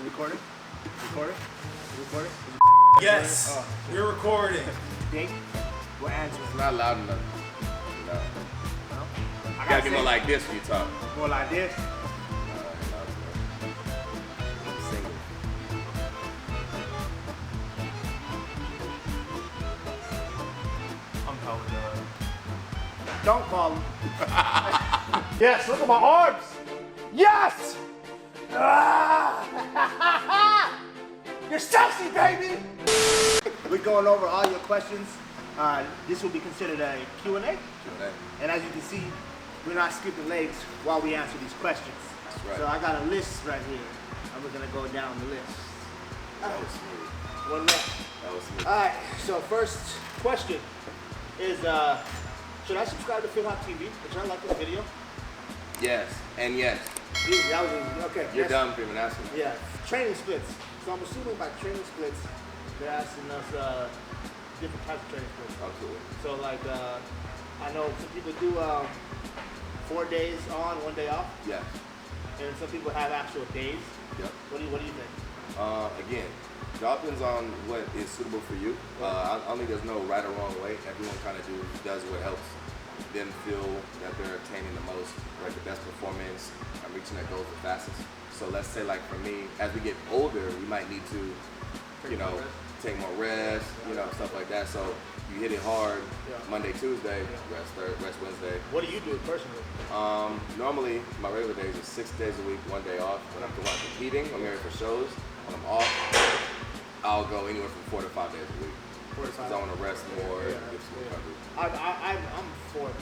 recording? Recording? Recording? Yes, we're recording. Date? What answer? It's not loud enough. No. No? You gotta get more like this when you talk. More like this? I'm single. I'm probably Don't call him. Yes, look at my arms. Yes! Ah! You're sexy, baby! We're going over all your questions. This will be considered a Q&A. Q&A. And as you can see, we're not skipping legs while we answer these questions. That's right. So I got a list right here. And we're gonna go down the list. That was smooth. One more. That was smooth. Alright, so first question is, should I subscribe to Feel Hot TV? Did y'all like this video? Yes, and yes. Easy, that was easy. Okay. You're yes. dumb for even asking. Yeah, training splits. So I'm assuming by training splits, they're asking us different types of training splits. Absolutely. So like, I know some people do 4 days on, 1 day off, Yes. and some people have actual days. Yep. What do you think? Again, it all depends on what is suitable for you. I don't think there's no right or wrong way. Everyone kind of does what helps them feel that they're attaining the most, like the best performance and reaching their goals the fastest. So let's say like for me, as we get older, we might need to, take more rest, stuff like that. So you hit it hard Monday, Tuesday, rest Wednesday. What do you do personally? Normally, my regular days is 6 days a week, 1 day off. When I'm competing, I'm here for shows. When I'm off, I'll go anywhere from 4 to 5 days a week. 4 to 5. Because I want to rest more, get some recovery. I'm 4 to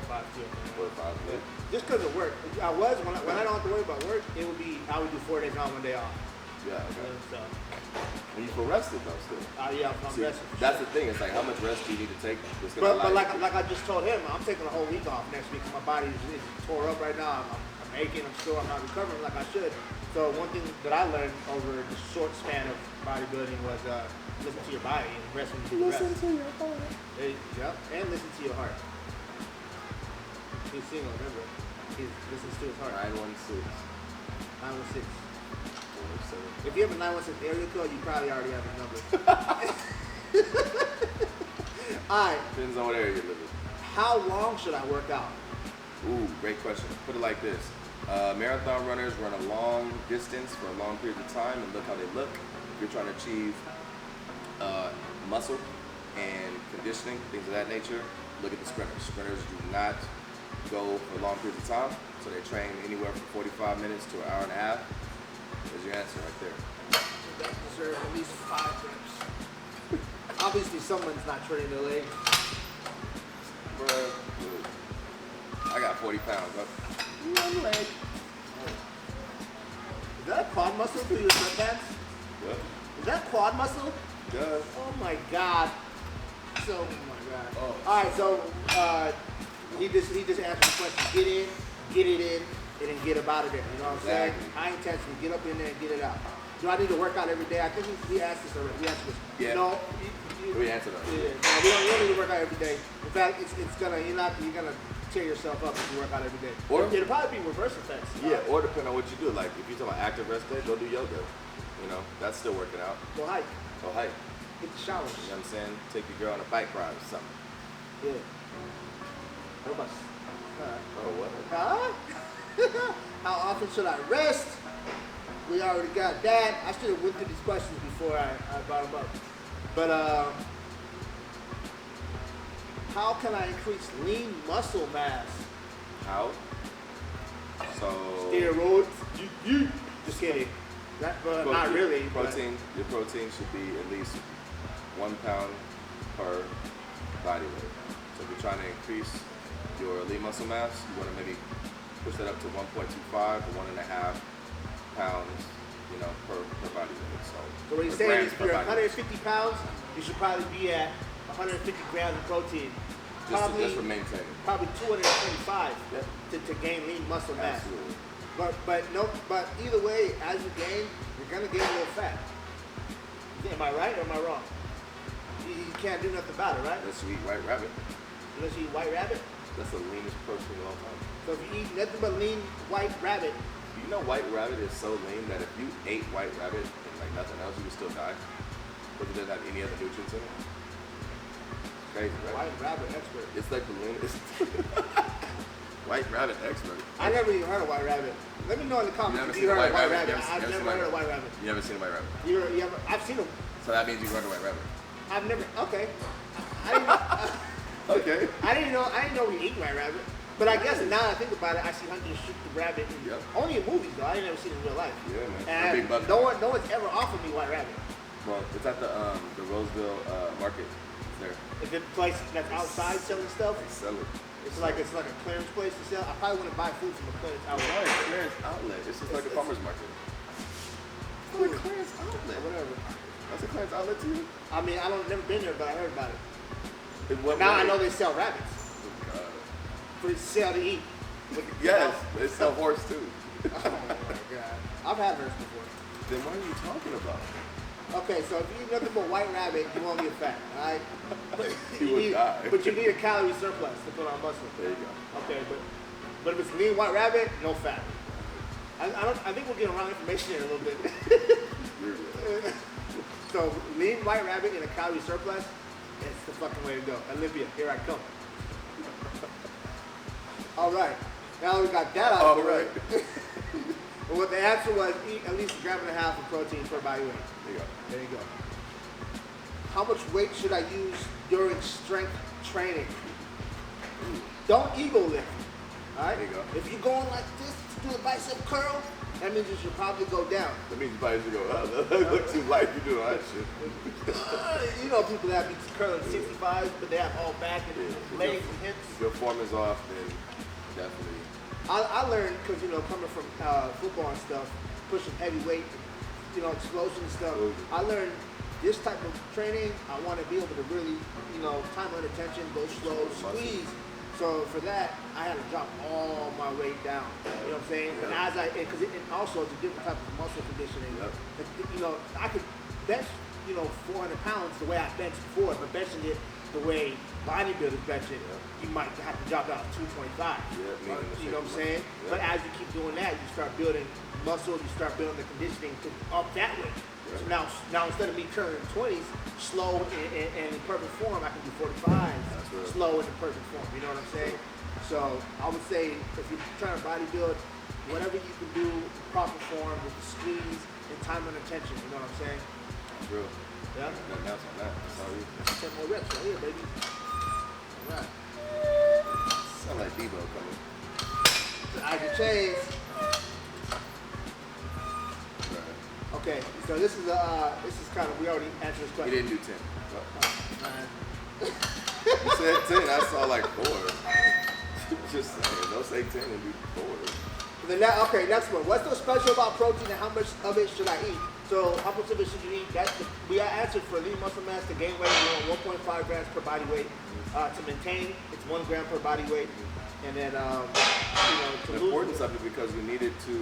5 too. 4 to 5 days. Just because of work. When I don't have to worry about work, I would do 4 days on, 1 day off. Yeah, okay. So, And you feel rested though still. yeah, I'm See, resting. that's the thing. It's like how much rest do you need to take? It's gonna But allow you like I just told him, I'm taking a whole week off next week. My body is tore up right now. I'm aching. I'm sure I'm not recovering like I should. So one thing that I learned over the short span of bodybuilding was listen to your body and rest when you need to rest. to your heart. Yep, and listen to your heart. He's single, remember? He listens to his heart. 916. 916. 407. If you have a 916 area code, you probably already have his number. All right. Depends on what area you live in. How long should I work out? Ooh, great question. Put it like this. Marathon runners run a long distance for a long period of time and look how they look. If you're trying to achieve muscle and conditioning, things of that nature, look at the sprinters. Sprinters do not go for long periods of time, so they train anywhere from 45 minutes to an hour and a half. There's your answer right there. That deserves at least 5 reps. Obviously, someone's not training their legs. Bruh, dude, I got 40 pounds. One leg. Is that a quad muscle through your sweatpants? What? Is that quad muscle? Yeah. Oh my god. So, oh my god. Oh. All right, so he just answered the question. Get in, get it in, and then get up out of there. You know what I'm saying? Exactly. High intensity. Get up in there and get it out. Do I need to work out every day? I think we asked this already. We answered this. Yeah. No. We answered that. Yeah. No, you don't need to work out every day. In fact, you're gonna tear yourself up if you work out every day. Or it'll probably be reverse effects. Yeah, or depending on what you do. Like if you're talking about active rest day, go do yoga. That's still working out. Go hike. Go hike. Hit the showers. You know what I'm saying? Take your girl on a bike ride or something. Yeah. What about? Oh, what? Huh? How often should I rest? We already got that. I should have went through these questions before I brought them up. But how can I increase lean muscle mass? How? So Steroids? You. Just kidding. Not really. Protein. Your protein should be at least 1 pound per body weight. So if you're trying to increase your lean muscle mass, you want to maybe push that up to 1.25 to 1.5 pounds, per body weight. So what he's saying is if you're 150 pounds, you should probably be at 150 grams of protein. Just for maintaining. Probably 225 to gain lean muscle mass. Absolutely. But either way, as you gain, you're gonna gain a little fat. Am I right or am I wrong? You can't do nothing about it, right? Unless you eat white rabbit. Unless you eat white rabbit. That's the leanest protein of all time. So if you eat nothing but lean white rabbit, You know, white rabbit is so lean that if you ate white rabbit and like nothing else, you would still die. Because it doesn't have any other nutrients in it. Crazy, right? White rabbit expert. It's like the leanest. White rabbit expert. I never even heard of white rabbit. Let me know in the comments if you heard of white rabbit. I've never heard of white rabbit. You never seen a white rabbit? You ever, I've seen them. So that means you heard of white rabbit. I've never. Okay. I didn't, Okay. I didn't know we eat white rabbit. But I guess now that I think about it, I see hunters shoot the rabbit. Only in movies though. I ain't never seen it in real life. Yeah, man. And no one's ever offered me white rabbit. Well, it's at the Roseville market. It's there. Is it a place that's outside selling stuff? They sell it. It's like a clearance place to sell. I probably wouldn't buy food from a clearance outlet. It's not a clearance outlet. It's just like a farmer's market. It's not a clearance outlet. Whatever. That's a clearance outlet to you? I mean, never been there, but I heard about it. Now I know they sell rabbits. Oh, God. For sale to eat. Yes, they sell horse too. Oh my God. I've had horse before. Then what are you talking about? Okay, so if you eat nothing but white rabbit, you won't get fat, alright? You would die. But you need a calorie surplus to put on muscle. There you go. Okay, but if it's lean white rabbit, no fat. I think we're getting wrong information here a little bit. So lean white rabbit in a calorie surplus, it's the fucking way to go. Olympia, here I come. All right, now we got that out of the way. But what the answer was, eat at least 1.5 grams of protein per body weight. There you go. There you go. How much weight should I use during strength training? Don't ego lift. All right. There you go. If you're going like this to do a bicep curl, that means you should probably go down. That means you probably should go up. That looks too light. You do all that shit. You know people that be curling 65s, but they have all back and legs and hips. If your form is off, then definitely. I learned because coming from football and stuff, pushing heavy weight, explosion and stuff. I learned this type of training. I want to be able to really, time under tension, go slow, squeeze. So for that, I had to drop all my weight down. You know what I'm saying? Yeah. And because it also it's a different type of muscle conditioning. Yep. I could bench, 400 pounds the way I benched before, but benching it the way bodybuilders bench it, you might have to drop down to 225. Yeah, you know what I'm saying? Yeah. But as you keep doing that, you start building muscle, you start building the conditioning to up that way. Yeah. So now instead of me curling 20s, slow and in perfect form, I can do 45s, right. slow and in perfect form. You know what I'm saying? So I would say if you're trying to bodybuild, whatever you can do, proper form with the squeeze and time under tension. You know what I'm saying? That's real. Yeah. Nothing else on that. That's all you. 10 more reps right here, baby. All right. Sound like Debo coming. I can change. Right. Okay, so this is kind of, we already answered this He question. didn't do 10. Man. You said 10. I saw like 4. Just saying. Don't say 10 and do 4. Okay, next one. What's so special about protein and how much of it should I eat? So how much of it should you eat? We answered for lean muscle mass to gain weight, 1.5 grams per body weight. To maintain, it's 1 gram per body weight. And then, to The lose importance of it because we need it to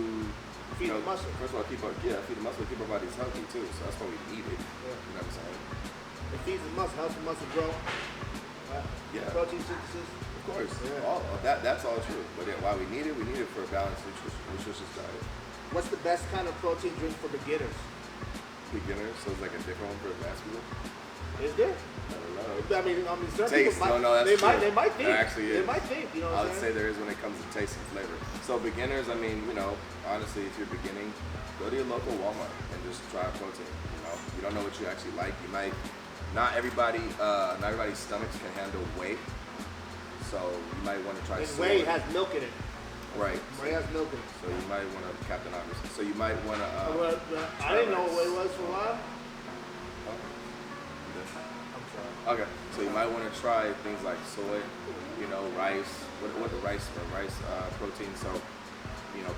feed the muscle. First of all, feed the muscle, keep our bodies healthy too. So that's why we eat it. Yeah. You know what I'm saying? It feeds the muscle, helps the muscle grow. Yeah. Protein synthesis. Of course. Yeah. All of that's all true. But then why we need it for a balanced nutritious diet. What's the best kind of protein drink for beginners? Beginners, so it's like a different one for advanced people. Is there? I don't know. I mean, certain Taste. people No, that's true. they might think. There actually is. They might think, you know I what I'm would saying? say there is when it comes to taste and flavor. So beginners, I mean, honestly, if you're beginning, go to your local Walmart and just try protein. You don't know what you actually like. You might not everybody's stomachs can handle whey. So you might want to try And soy. whey has milk in it. Right. Whey has milk in it. So you might want to Captain Obvious. So you might want to. I didn't know what whey was for a while. I'm sorry. Okay, so you might want to try things like soy, rice, what the rice protein. So,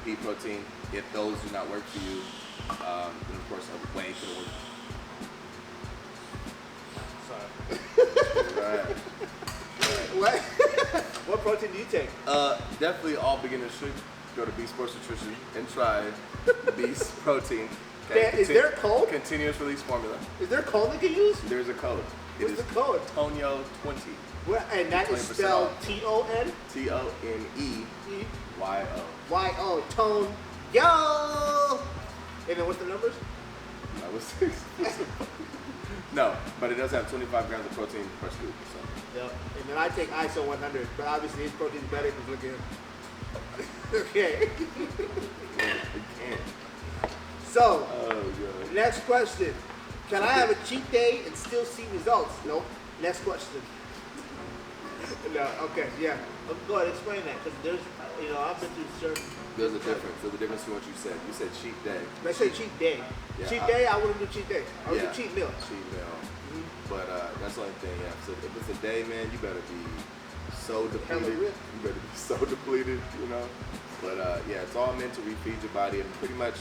pea protein. If those do not work for you, then of course whey could work. Sorry. Right. What? What protein do you take? Definitely all beginners should go to B Sports Nutrition and try Beast Protein. Is there a code? Continuous release formula. Is there a code they can use? There's a code. What's the code? Tonyo 20. And that is spelled Ton? TONEYO. Y-O. Tone Yo! And then what's the numbers? I was 6. No, but it does have 25 grams of protein per scoop. So. Yep. And then I take ISO 100, but obviously his protein's better because look at him. Okay. Again. So, Oh, God. next question. Can I have a cheat day and still see results? Nope. Next question. No, okay, yeah. Go ahead, explain that, because there's, I've been through certain... There's a difference. There's a difference in what you said. You said cheat day. Let's say cheat day. Yeah, cheat day, I wouldn't do cheat day. I would Yeah. do cheat meal. Cheat meal. But that's the only thing, yeah. So if it's a day, man, you better be so depleted. You better be so depleted, you know. But yeah, it's all meant to refeed your body and pretty much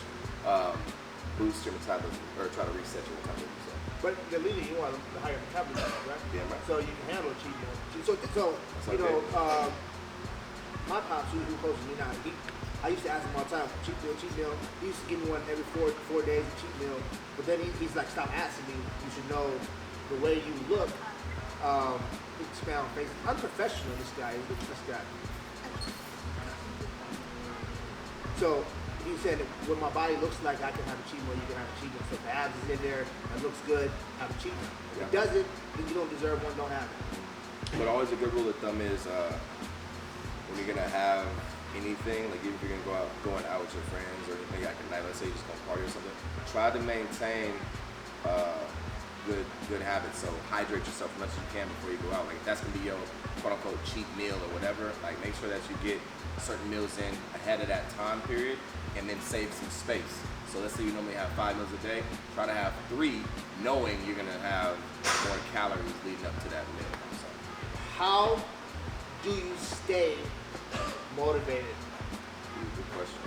boost your metabolism or try to reset your metabolism. So. But the leader, you want the higher metabolism, right? Yeah, right. So you can handle a cheat meal. So my pops, who close to me now, I used to ask him all the time, cheat meal. He used to give me one every four days, a cheat meal. But then he's like, stop asking me. You should know the way you look. Expand on face. Unprofessional, this guy. This guy. So he said, when my body looks like I can have a cheat meal, you can have a cheat meal. So if the abs is in there, it looks good, have a cheat meal. If it doesn't, then you don't deserve one, don't have it. But always a good rule of thumb is when you're gonna have anything, like even if you're going out with your friends or anything like a night, let's say you're just gonna party or something, try to maintain good habits. So hydrate yourself as much as you can before you go out. Like that's gonna be your quote unquote cheat meal or whatever. Like make sure that you get certain meals in ahead of that time period and then save some space. So let's say you normally have 5 meals a day, try to have 3 knowing you're gonna have more calories leading up to that meal. So. How do you stay motivated? Good question.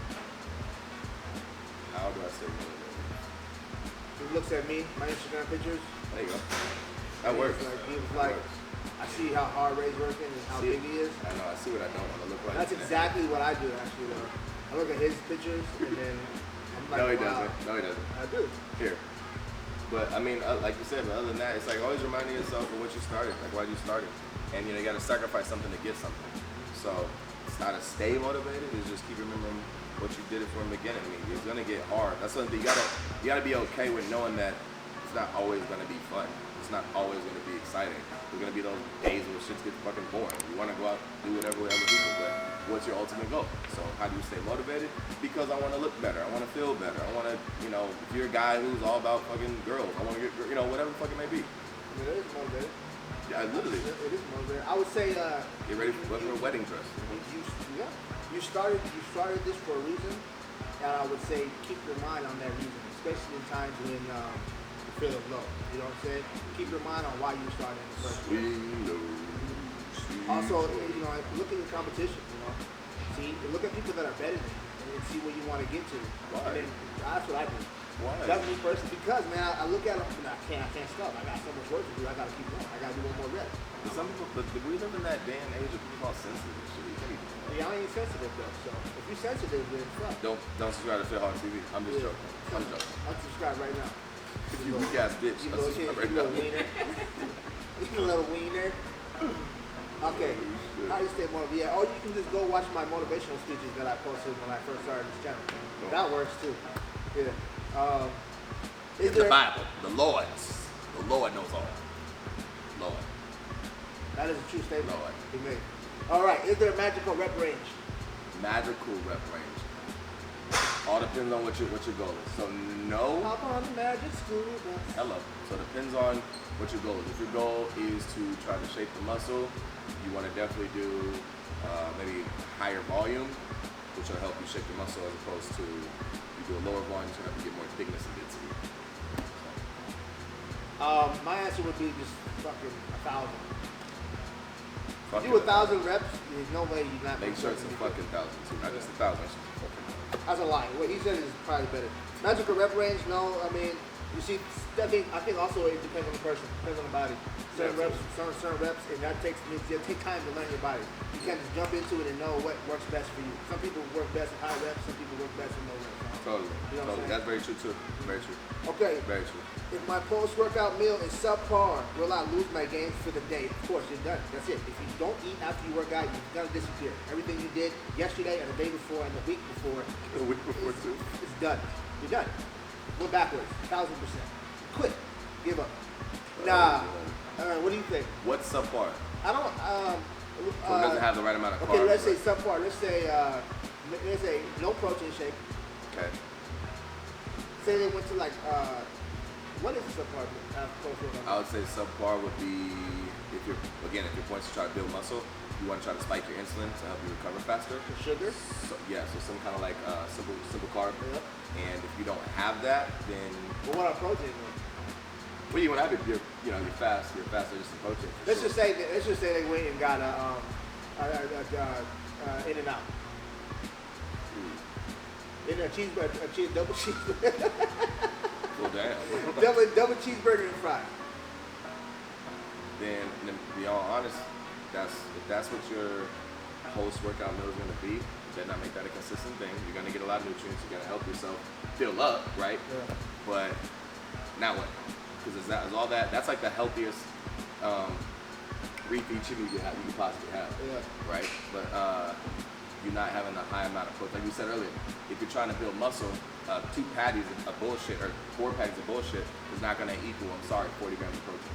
How do I stay motivated? He looks at me, my Instagram pictures. There you go. That works. He was like, I see how hard Ray's working and how big he is. I know. I see what I don't want to look like. That's exactly what I do, actually, though. I look at his pictures and then I'm like, No, he wow. doesn't. No, he doesn't. I do. Here. But I mean, like you said, but other than that, it's like always reminding yourself of what you started, like why you started. And you got to sacrifice something to get something. So it's not to stay motivated, it's just keep remembering what you did it from the beginning. I mean, it's gonna get hard. That's something you gotta be okay with knowing that it's not always gonna be fun. It's not always gonna be exciting. There's gonna be those days when shit gets fucking boring. You wanna go out, do whatever with other people, but what's your ultimate goal? So how do you stay motivated? Because I wanna look better, I wanna feel better, I wanna, if you're a guy who's all about fucking girls, I wanna get, whatever the fuck it may be. I mean, it is motivated. Yeah, literally. It is motivated. I would say, get ready for a wedding dress. You started this for a reason, and I would say keep your mind on that reason, especially in times when you feel low. You know what I'm saying? Keep your mind on why you started in the first place. Also, look at your competition. See, look at people that are better than you, and see where you want to get to. Why? And then, that's what I do. Why? That's me personally, because man, I look at them and I can't stop. I got so much work to do. I got to keep going. I got to do one more rep. But some people, but we live in that day and age of people all sensitive and shit. You can't even. Yeah, I ain't sensitive though. So if you're sensitive, then fuck. Don't subscribe to Fit Hard TV. I'm just joking. I'm joking. Unsubscribe right now. You weak ass bitch. You little shit, Unsubscribe right you now. little wiener. You little wiener. Okay. How do you stay motivated? Yeah, or you can just go watch my motivational speeches that I posted when I first started this channel. That works too. Yeah. It's the Bible. The Lord knows all. Lord. That is a true statement. Lord. He made. All right. Is there a magical rep range? Magical rep range. All depends on what your goal is. So no. Hop on the magic school bus. Hello. So it depends on what your goal is. If your goal is to try to shape the muscle, you want to definitely do maybe higher volume, which will help you shape the muscle as opposed to you do a lower volume, so you have to get more thickness and density. My answer would be just fucking 1,000. Fuck Do it. 1,000 reps. There's no way you're not. Make sure it's a fucking 1,000 too, not just 1,000. It's just a fucking 1,000. That's a lie. What he said is probably better. Magical rep range, no. I mean, you see, I think also it depends on the person, depends on the body. Certain reps, and that takes time to learn your body. You can't just jump into it and know what works best for you. Some people work best at high reps, some people work best with no reps. Totally. You know what I'm saying? That's very true too. Very true. Okay. Very true. If my post-workout meal is subpar, will I lose my gains for the day? Of course, you're done. That's it. If you don't eat after you work out, you're gonna disappear. Everything you did yesterday and the day before and the week before, The week before too. it's done. You're done. We're backwards, 1,000%. Quit. Give up. Nah. What do you think? What's subpar? I don't. So it doesn't have the right amount of carbs. Okay, let's say right? subpar. Let's say no protein shake. Okay. Say they went to like what is subpar? I would say subpar would be if your points to try to build muscle, you want to try to spike your insulin to help you recover faster. For sugar? So some kind of like simple carb. Yep. And if you don't have that, then But what are protein? well, you want to have your fast. Your fast are just some protein. Let's just say they went and got In and Out. In a cheeseburger, double cheeseburger. Well, damn. double cheeseburger and fries. Then to be all honest, if that's what your post-workout meal is going to be, you better not make that a consistent thing. You're going to get a lot of nutrients. You're going to help yourself fill up, right? Yeah. But now what? Because is all that. That's like the healthiest refeed chicken you can possibly have, Yeah. right? But you're not having a high amount of protein. Like we said earlier, if you're trying to build muscle, 2 patties of bullshit or 4 patties of bullshit is not going to equal, 40 grams of protein.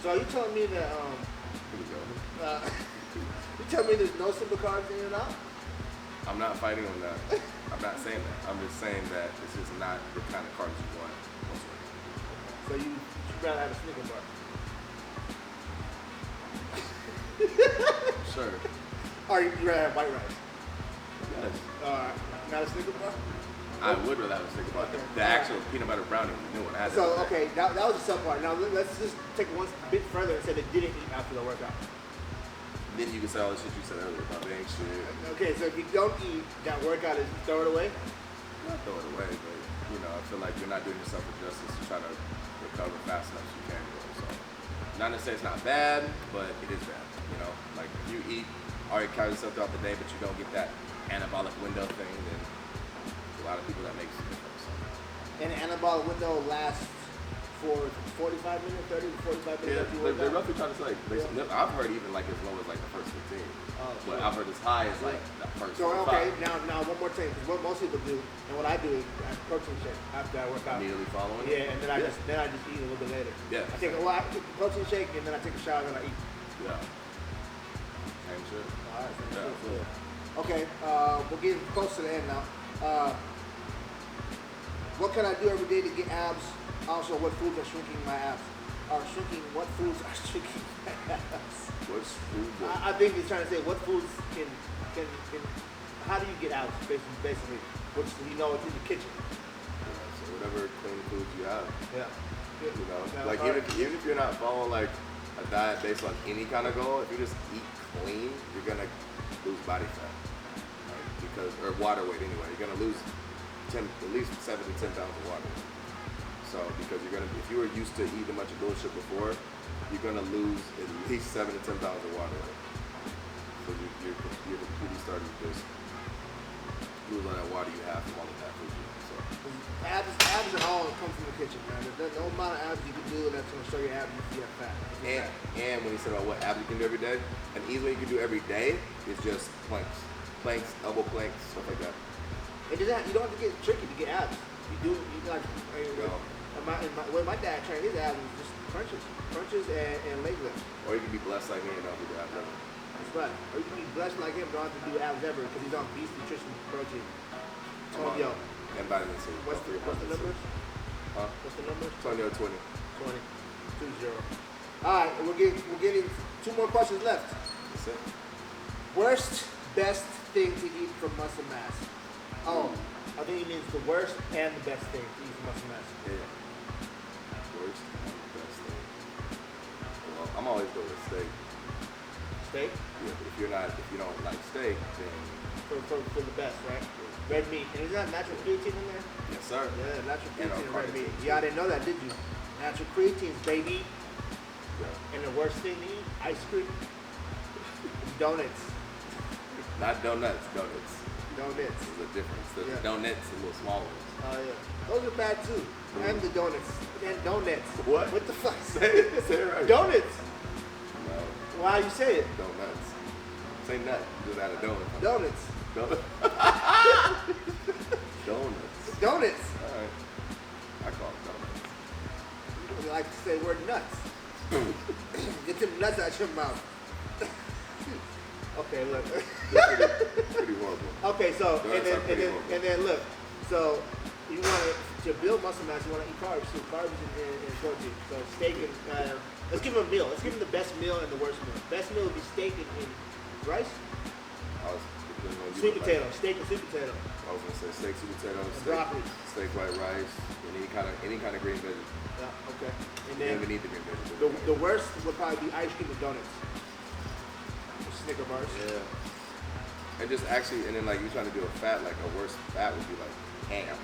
So are you telling me that Here we go. you telling me there's no simple carbs in and out? I'm not fighting on that. I'm not saying that. I'm just saying that it's just not the kind of carbs you want. So you'd rather have a Snicker bar? Sure. Or you'd rather have white rice? Yes. Not a Snicker bar? I would rather have a Snicker bar. Okay. The actual peanut butter brownie was the new one. I had So that today. okay, that was a subpart. Now let's just take it one bit further and say they didn't eat after the workout. Then you can say all the shit you said earlier about being shit. Okay, so if you don't eat, that workout is throw it away. Not throw it away, but I feel like you're not doing yourself a justice to try to recover fast enough as you can. So, not to say it's not bad, but it is bad. Like if you eat, already carry yourself throughout the day, but you don't get that anabolic window thing, then a lot of people that makes a difference. And the anabolic window lasts for 45 minutes, 30 to 45 minutes. Yeah, after you they're work out. roughly trying to say. I've heard even like as low as like the first 15. But I've heard as high as like the first. So 5. okay, now one more thing, because what most people do, and what I do is I have protein shake after I work out. Immediately following. Yeah, and then I just eat a little bit later. Yeah. I take a protein shake and then I take a shower and I eat. Yeah. Same shit. All right. Yeah. So, okay, we're getting close to the end now. What can I do every day to get abs? Also, what foods are shrinking my abs? What foods are shrinking my abs? What's food? I think he's trying to say what foods can how do you get abs? Basically, which it's in the kitchen. So whatever clean foods you have. Yeah. Like even if you're not following like a diet based on any kind of goal, if you just eat clean, you're gonna lose body fat, right? Or water weight anyway. You're gonna lose at least 7 to 10 pounds of water weight. So because if you were used to eating a bunch of bullshit before, you're gonna lose at least 7 to 10 pounds of water weight. So you're completely starting to just lose all that water you have from all of that food. So Abs are all come from the kitchen, man. There's no amount of abs you can do that's gonna show your abs if you have fat. and when you said about what abs you can do every day, an easy one you can do every day is just planks, elbow planks, stuff like that. You don't have to get tricky to get abs. You like when my dad trained his abs was just crunches and leg lifts. Or you can be blessed like me and don't do the abs ever. That's right. Or you can be blessed like him, don't have to do abs ever because he's on beast nutrition protein. Yo, and vitamin C. what's the numbers? Huh? What's the numbers? 20 or 20. 20. 2-0. All right, we're getting 2 more questions left. That's it. Worst, best thing to eat for muscle mass. Oh, I think he means the worst and the best thing to eat for muscle mass. Yeah. Worst and best thing. Well, I'm always going with steak. Steak? Yeah, but if you don't like steak, then For the best, right? Red meat. And is that natural creatine in there? yes, sir. Yeah, natural And creatine and red meat. carnitine, Yeah, I didn't know that, did you? Natural creatine, baby. Yeah. And the worst thing to eat, ice cream, donuts. Not donuts, donuts. Donuts. There's a difference. The Yeah. donuts, the little small ones. Oh yeah, those are bad too. And the donuts. And donuts. What? What the fuck? Say it right. Donuts. No, Why you say it? donuts. Say nut. Just add a donut. Donuts. Donut. Donuts. Donuts. All right. I call it donuts. You like to say the word nuts. Get them nuts out your mouth. Okay, look. Pretty horrible. Okay, so Donuts are pretty horrible. and then look. So you want to build muscle mass. You want to eat carbs too. Carbs and protein. So steak and let's give him a meal. Let's give him the best meal and the worst meal. Best meal would be steak and rice. I was depending on you, Sweet but potato. like, Steak and sweet potato. I was gonna say steak, sweet potato, And steak, broccoli. steak, white rice, and any kind of green veggie. Yeah. Okay. And You don't even then need the green veggie. the worst would probably be ice cream and donuts. Snicker bars. Yeah. And just actually, and then like you trying to do a fat, like a worse fat would be like ham.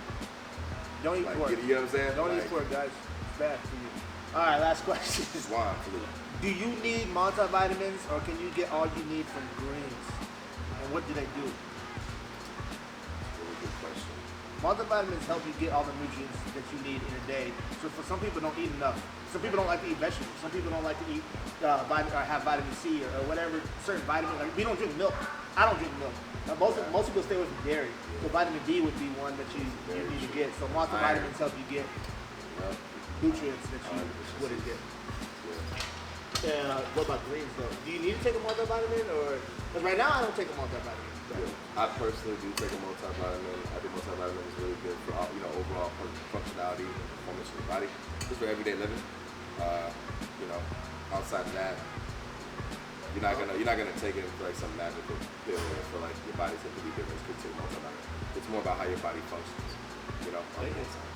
Don't eat Like, pork. you know what I'm saying? Don't like, eat pork, guys. It's bad for you. All right, last question. Swine flu. Do you need multivitamins or can you get all you need from greens? And what do they do? Really good question. Multivitamins help you get all the nutrients that you need in a day. So for some people don't eat enough. Some people don't like to eat vegetables. Some people don't like to eat or have vitamin C or whatever certain vitamin. Like we don't drink milk. I don't drink milk. Most people stay away from dairy. So vitamin D would be one that you need to get. So multivitamins help you get Yep. nutrients that you wouldn't get. What about greens though? Do you need to take a multivitamin or? Because right now I don't take a multivitamin. I personally do take a multivitamin. I think multivitamin is really good for overall functionality and performance of the body, just for everyday living. Outside of that, you're not gonna take it for like some magical pill or for like your body's gonna be different. It's good to take a multivitamin. It's more about how your body functions. On the inside.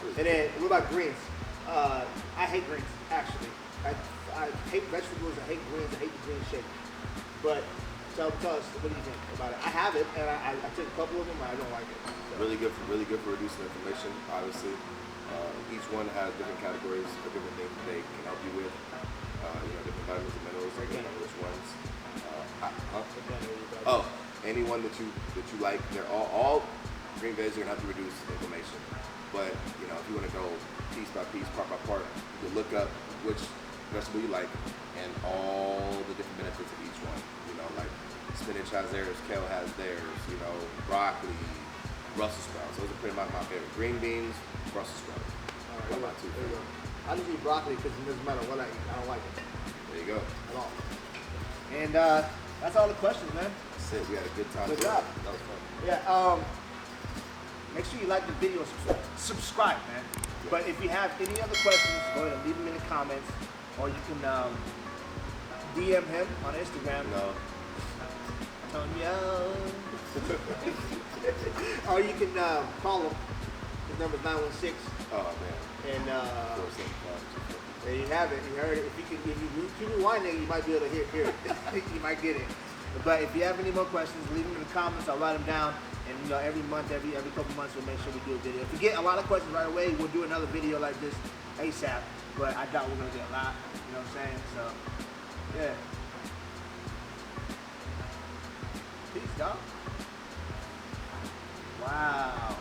So, And then what about greens? I hate greens actually. I hate vegetables. I hate greens. I hate the green shake. But tell us, what do you think about it? I have it, and I took a couple of them, and I don't like it. So. really good for reducing inflammation. Obviously, each one has different categories of different things they can help you with. Different vitamins and minerals. Like which ones? Anyone that you like. They're all green veggies are gonna help you reduce inflammation. But if you want to go piece by piece, part by part, you can look up which vegetable you like and all the different benefits of each one. Like spinach has theirs, kale has theirs, broccoli, Brussels sprouts. Those are pretty much my favorite. Green beans, Brussels sprouts. All right, there you go. I just eat broccoli because it doesn't matter what I eat. I don't like it. There you go. At all. And that's all the questions, man. That's it. We had a good time. Good job. That was fun. Yeah. Make sure you like the video and subscribe, man. Yeah. But if you have any other questions, go ahead and leave them in the comments, or you can DM him on Instagram. No. Antonio. Or you can call him. His number is 916. Oh man. And 475. there you have it. You heard it. If you keep rewinding, you might be able to hear it. You might get it. But if you have any more questions, leave them in the comments. I'll write them down. And every month, every couple months, we'll make sure we do a video. If we get a lot of questions right away, we'll do another video like this ASAP. But I doubt we're gonna get a lot. You know what I'm saying? So, yeah. Peace, dog. Wow.